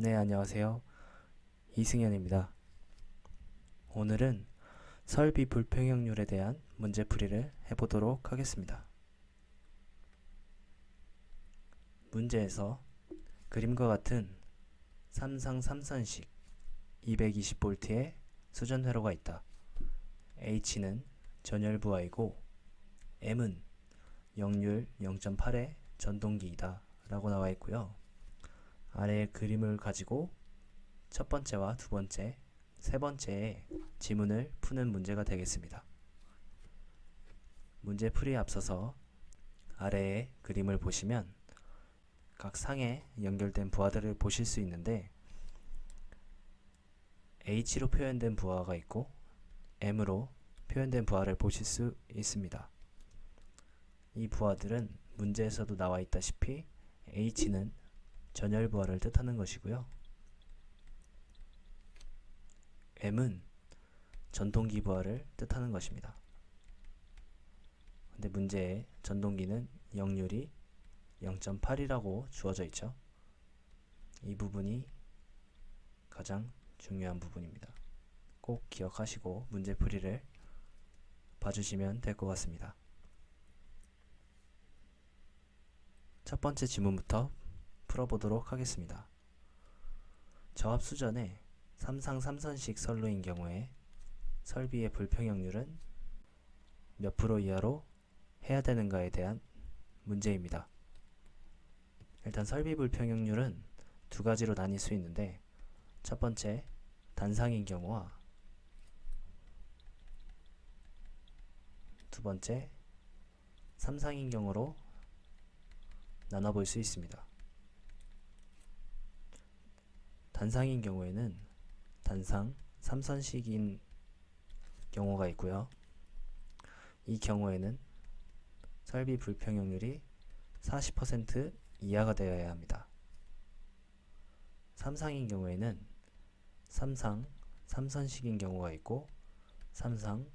네, 안녕하세요. 이승현입니다. 오늘은 설비 불평형률에 대한 문제풀이를 해보도록 하겠습니다. 문제에서 그림과 같은 삼상 삼선식 220V의 수전 회로가 있다. H는 전열부하이고 M은 역률 0.8의 전동기이다 라고 나와 있고요. 아래의 그림을 가지고 첫 번째와 두 번째, 세 번째의 지문을 푸는 문제가 되겠습니다. 문제풀이에 앞서서 아래의 그림을 보시면 각 상에 연결된 부하들을 보실 수 있는데 H로 표현된 부하가 있고 M으로 표현된 부하를 보실 수 있습니다. 이 부하들은 문제에서도 나와 있다시피 H는 전열 부하를 뜻하는 것이고요. M은 전동기 부하를 뜻하는 것입니다. 근데 문제에 전동기는 역률이 0.8이라고 주어져 있죠. 이 부분이 가장 중요한 부분입니다. 꼭 기억하시고 문제풀이를 봐주시면 될 것 같습니다. 첫 번째 지문부터 풀어보도록 하겠습니다. 저압수전에 삼상 삼선식 선로인 경우에 설비의 불평형률은 몇 프로 이하로 해야 되는가에 대한 문제입니다. 일단 설비 불평형률은 두 가지로 나뉠 수 있는데 첫 번째 단상인 경우와 두 번째 삼상인 경우로 나눠볼 수 있습니다. 단상인 경우에는 단상 삼선식인 경우가 있고요. 이 경우에는 설비 불평형률이 40% 이하가 되어야 합니다. 삼상인 경우에는 삼상 삼선식인 경우가 있고 삼상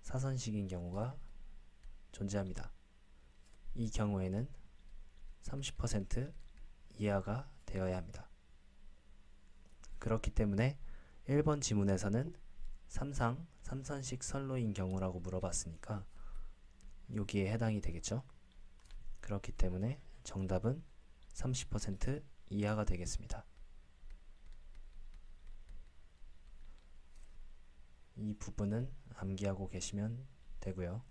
사선식인 경우가 존재합니다. 이 경우에는 30% 이하가 되어야 합니다. 그렇기 때문에 1번 지문에서는 삼상 삼선식 선로인 경우라고 물어봤으니까 여기에 해당이 되겠죠. 그렇기 때문에 정답은 30% 이하가 되겠습니다. 이 부분은 암기하고 계시면 되고요.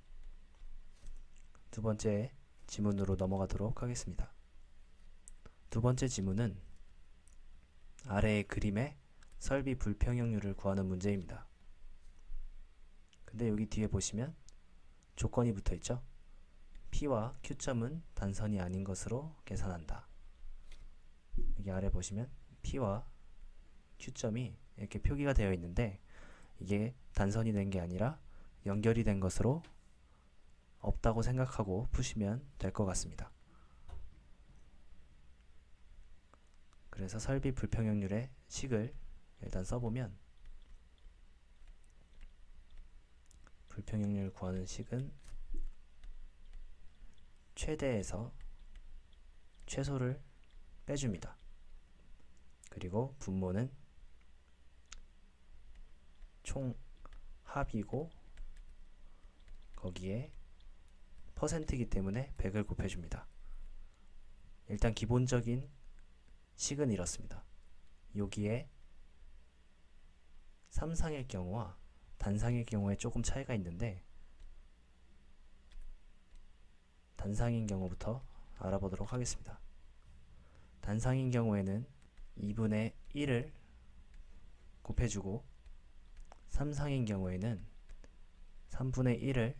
두 번째 지문으로 넘어가도록 하겠습니다. 두 번째 지문은 아래의 그림의 설비 불평형률을 구하는 문제입니다. 근데 여기 뒤에 보시면 조건이 붙어 있죠. P와 Q점은 단선이 아닌 것으로 계산한다. 여기 아래 보시면 P와 Q점이 이렇게 표기가 되어 있는데 이게 단선이 된 게 아니라 연결이 된 것으로 없다고 생각하고 푸시면 될 것 같습니다. 그래서 설비 불평형률의 식을 일단 써보면 불평형률 구하는 식은 최대에서 최소를 빼줍니다. 그리고 분모는 총 합이고 거기에 퍼센트이기 때문에 100을 곱해줍니다. 일단 기본적인 식은 이렇습니다. 여기에 삼상일 경우와 단상일 경우에 조금 차이가 있는데 단상인 경우부터 알아보도록 하겠습니다. 단상인 경우에는 2분의 1을 곱해주고 삼상인 경우에는 3분의 1을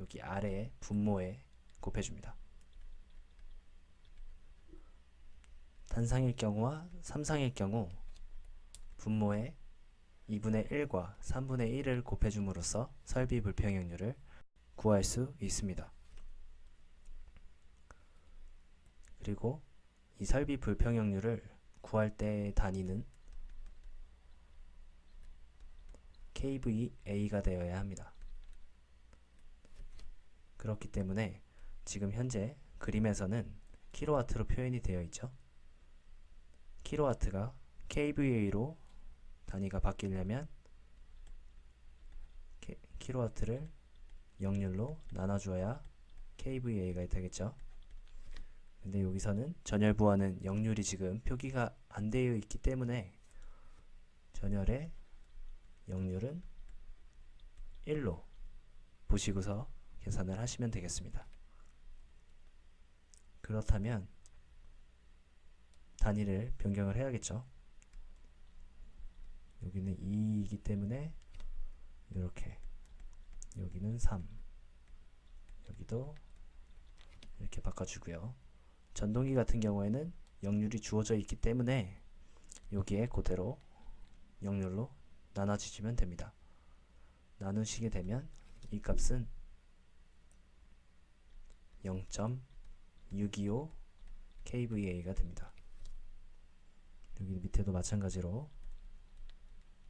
여기 아래에 분모에 곱해줍니다. 단상일 경우와 삼상일 경우 분모에 2분의 1과 3분의 1을 곱해줌으로써 설비 불평형률을 구할 수 있습니다. 그리고 이 설비 불평형률을 구할 때의 단위는 kVA가 되어야 합니다. 그렇기 때문에 지금 현재 그림에서는 킬로와트로 표현이 되어 있죠. 킬로와트가 kVA로 단위가 바뀌려면 킬로와트를 역률로 나눠줘야 kVA가 되겠죠. 근데 여기서는 전열부하는 역률이 지금 표기가 안 되어 있기 때문에 전열의 역률은 1로 보시고서 계산을 하시면 되겠습니다. 그렇다면 단위를 변경을 해야겠죠. 여기는 2이기 때문에 이렇게, 여기는 3, 여기도 이렇게 바꿔주고요. 전동기 같은 경우에는 역률이 주어져 있기 때문에 여기에 그대로 역률로 나눠주시면 됩니다. 나누시게 되면 이 값은 0.625 kVA가 됩니다. 여기 밑에도 마찬가지로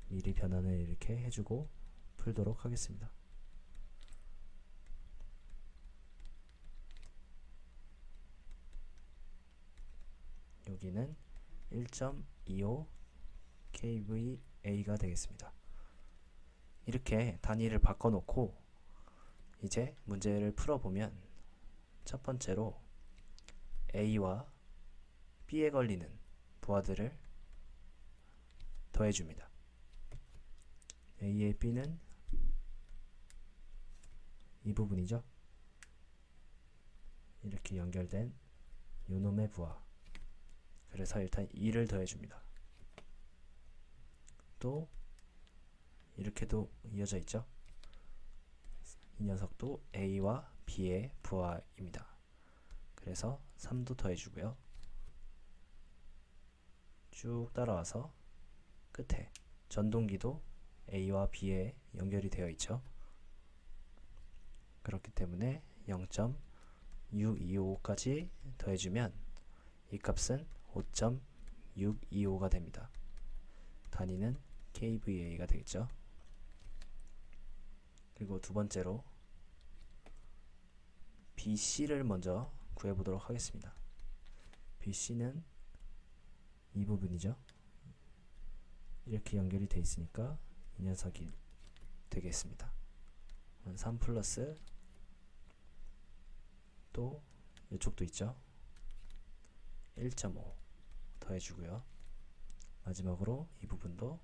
미리 변환을 이렇게 해주고 풀도록 하겠습니다. 여기는 1.25 kVA가 되겠습니다. 이렇게 단위를 바꿔놓고 이제 문제를 풀어보면 첫 번째로 A와 B에 걸리는 부하들을 더해줍니다. A의 B는 이 부분이죠. 이렇게 연결된 요놈의 부하. 그래서 일단 2를 더해줍니다. 또 이렇게도 이어져 있죠. 이 녀석도 A와 B의 부하입니다. 그래서 3도 더해주고요. 쭉 따라와서 끝에 전동기도 A와 B에 연결이 되어 있죠. 그렇기 때문에 0.625까지 더해주면 이 값은 5.625가 됩니다. 단위는 kVA가 되겠죠. 그리고 두 번째로 BC를 먼저 구해보도록 하겠습니다. BC는 이 부분이죠. 이렇게 연결이 되어 있으니까 이 녀석이 되겠습니다. 3 플러스 또 이쪽도 있죠. 1.5 더해주고요. 마지막으로 이 부분도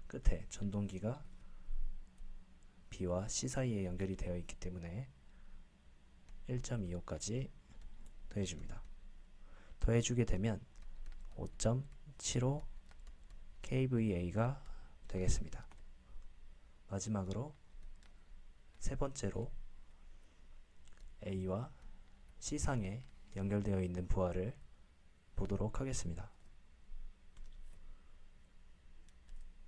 끝에 전동기가 B와 C 사이에 연결이 되어 있기 때문에 1.25까지 더해줍니다. 더해주게 되면 5.75 kVA가 되겠습니다. 마지막으로 세 번째로 A와 C상에 연결되어 있는 부하를 보도록 하겠습니다.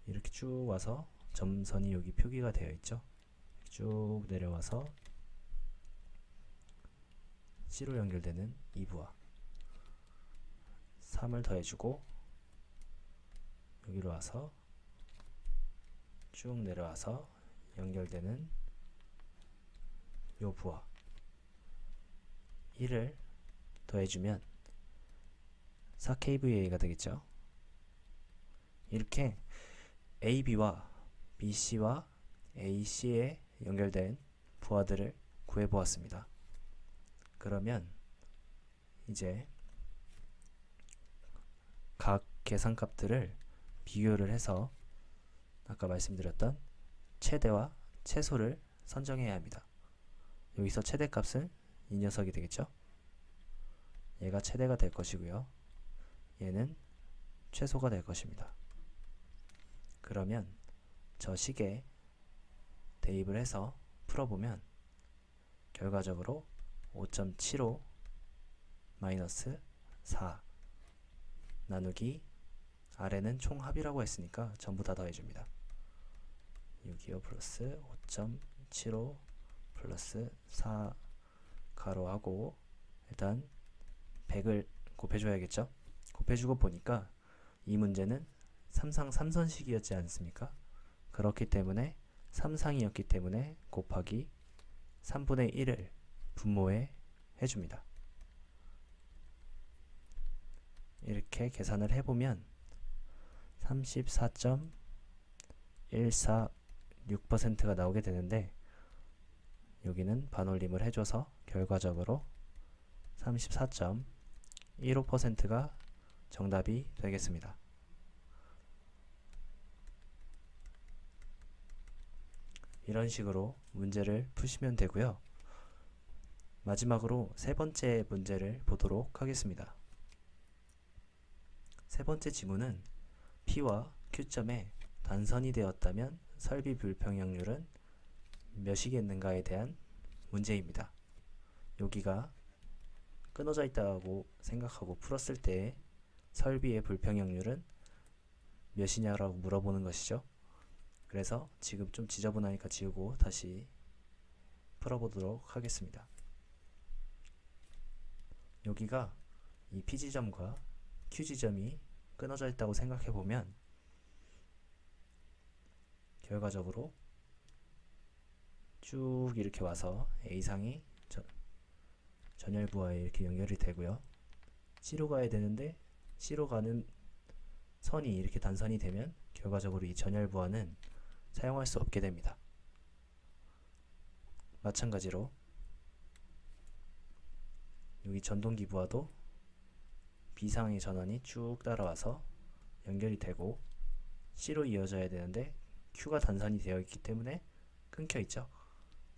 이렇게 쭉 와서 점선이 여기 표기가 되어 있죠. 쭉 내려와서 C로 연결되는 이 부하 3을 더해주고 여기로 와서 쭉 내려와서 연결되는 요 부하 1을 더해주면 4kVA가 되겠죠. 이렇게 AB와 BC와 AC에 연결된 부하들을 구해보았습니다. 그러면 이제 각 계산값들을 비교를 해서 아까 말씀드렸던 최대와 최소를 선정해야 합니다. 여기서 최대값은 이 녀석이 되겠죠. 얘가 최대가 될 것이고요. 얘는 최소가 될 것입니다. 그러면 저 식에 대입을 해서 풀어보면 결과적으로 5.75 마이너스 4 나누기 아래는 총합이라고 했으니까 전부 다 더해줍니다. 625 플러스 5.75 플러스 4 가로하고 일단 100을 곱해줘야겠죠. 곱해주고 보니까 이 문제는 3상 3선식이었지 않습니까? 그렇기 때문에 3상이었기 때문에 곱하기 3분의 1을 분모해 해줍니다. 이렇게 계산을 해보면 34.146%가 나오게 되는데, 여기는 반올림을 해줘서 결과적으로 34.15%가 정답이 되겠습니다. 이런 식으로 문제를 푸시면 되고요. 마지막으로 세 번째 문제를 보도록 하겠습니다. 세 번째 지문은 P와 Q점에 단선이 되었다면 설비 불평형률은 몇이겠는가에 대한 문제입니다. 여기가 끊어져 있다고 생각하고 풀었을 때 설비의 불평형률은 몇이냐라고 물어보는 것이죠. 그래서 지금 좀 지저분하니까 지우고 다시 풀어보도록 하겠습니다. 여기가 이 P지점과 Q지점이 끊어져 있다고 생각해보면 결과적으로 쭉 이렇게 와서 A상이 전열부와에 이렇게 연결이 되고요. C로 가야 되는데 C로 가는 선이 이렇게 단선이 되면 결과적으로 이 전열부와는 사용할 수 없게 됩니다. 마찬가지로 여기 전동기부와도 B상의 전원이 쭉 따라와서 연결이 되고 C로 이어져야 되는데 Q가 단선이 되어 있기 때문에 끊겨 있죠.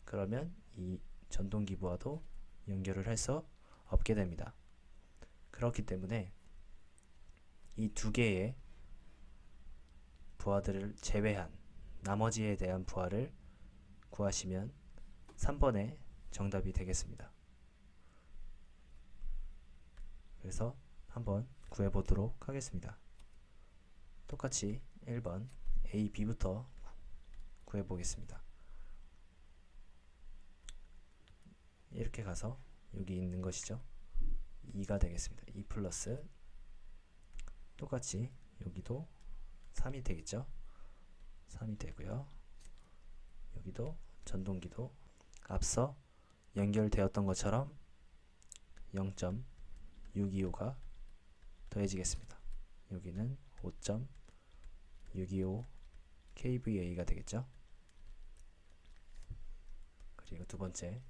그러면 이 전동기부와도 연결을 할 수 없게 됩니다. 그렇기 때문에 이 두 개의 부하들을 제외한 나머지에 대한 부하를 구하시면 3번의 정답이 되겠습니다. 그래서 한번 구해보도록 하겠습니다. 똑같이 1번 A, B부터 구해보겠습니다. 이렇게 가서 여기 있는 것이죠. 2가 되겠습니다. 2 플러스 똑같이 여기도 3이 되겠죠. 3이 되고요. 여기도 전동기도 앞서 연결되었던 것처럼 0.625가 더해지겠습니다. 여기는 5.625 kVA가 되겠죠. 그리고 두 번째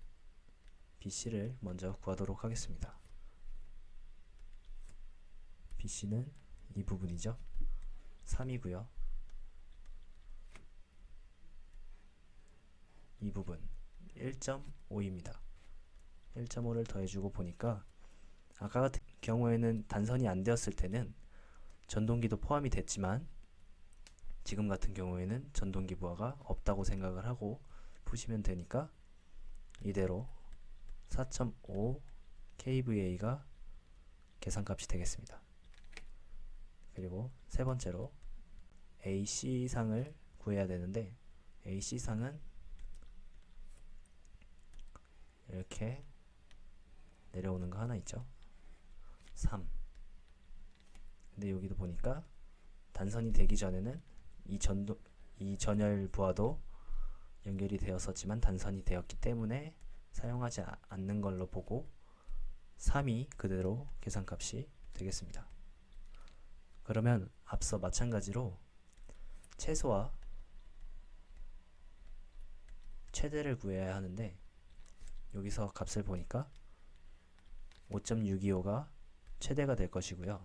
BC를 먼저 구하도록 하겠습니다. BC는 이 부분이죠. 3이고요. 이 부분 1.5입니다. 1.5를 더해주고 보니까 아까 같은 경우에는 단선이 안 되었을 때는 전동기도 포함이 됐지만 지금 같은 경우에는 전동기 부하가 없다고 생각을 하고 푸시면 되니까 이대로 4.5 kVA가 계산값이 되겠습니다. 그리고 세 번째로 AC상을 구해야 되는데 AC상은 이렇게 내려오는 거 하나 있죠. 3. 근데 여기도 보니까 단선이 되기 전에는 이 전열 부하도 연결이 되었었지만 단선이 되었기 때문에 사용하지 않는 걸로 보고 3이 그대로 계산값이 되겠습니다. 그러면 앞서 마찬가지로 최소와 최대를 구해야 하는데 여기서 값을 보니까 5.625가 최대가 될 것이고요.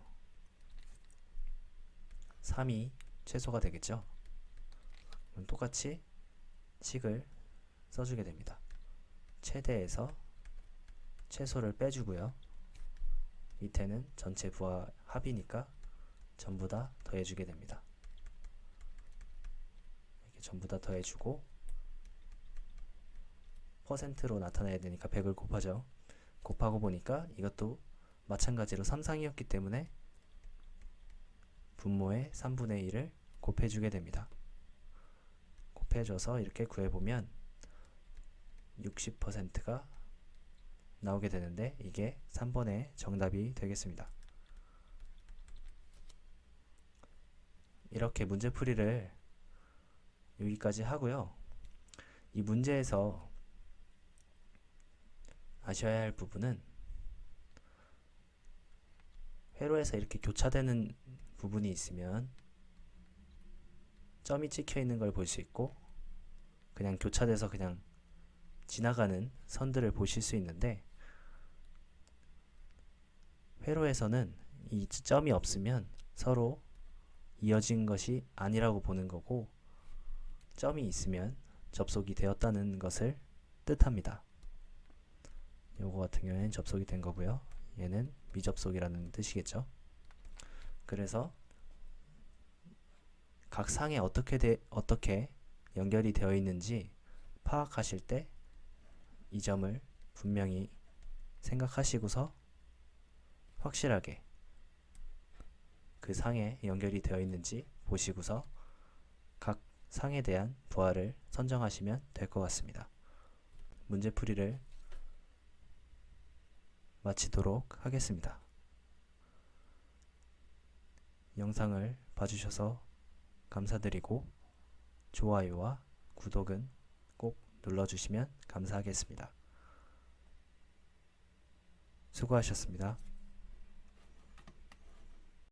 3이 최소가 되겠죠. 그럼 똑같이 식을 써주게 됩니다. 최대에서 최소를 빼주고요. 밑에는 전체 부하 합이니까 전부 다 더해주게 됩니다. 이렇게 전부 다 더해주고 퍼센트로 나타나야 되니까 100을 곱하죠. 곱하고 보니까 이것도 마찬가지로 3상이었기 때문에 분모의 3분의 1을 곱해주게 됩니다. 곱해줘서 이렇게 구해보면 60%가 나오게 되는데 이게 3번의 정답이 되겠습니다. 이렇게 문제풀이를 여기까지 하고요. 이 문제에서 아셔야 할 부분은 회로에서 이렇게 교차되는 부분이 있으면 점이 찍혀 있는 걸 볼 수 있고, 그냥 교차돼서 그냥 지나가는 선들을 보실 수 있는데, 회로에서는 이 점이 없으면 서로 이어진 것이 아니라고 보는 거고, 점이 있으면 접속이 되었다는 것을 뜻합니다. 요거 같은 경우에는 접속이 된 거고요. 얘는 미접속이라는 뜻이겠죠. 그래서 각 상에 어떻게 연결이 되어 있는지 파악하실 때 이 점을 분명히 생각하시고서 확실하게 그 상에 연결이 되어 있는지 보시고서 각 상에 대한 부하를 선정하시면 될 것 같습니다. 문제풀이를 마치도록 하겠습니다. 영상을 봐주셔서 감사드리고 좋아요와 구독은 꼭 눌러주시면 감사하겠습니다. 수고하셨습니다.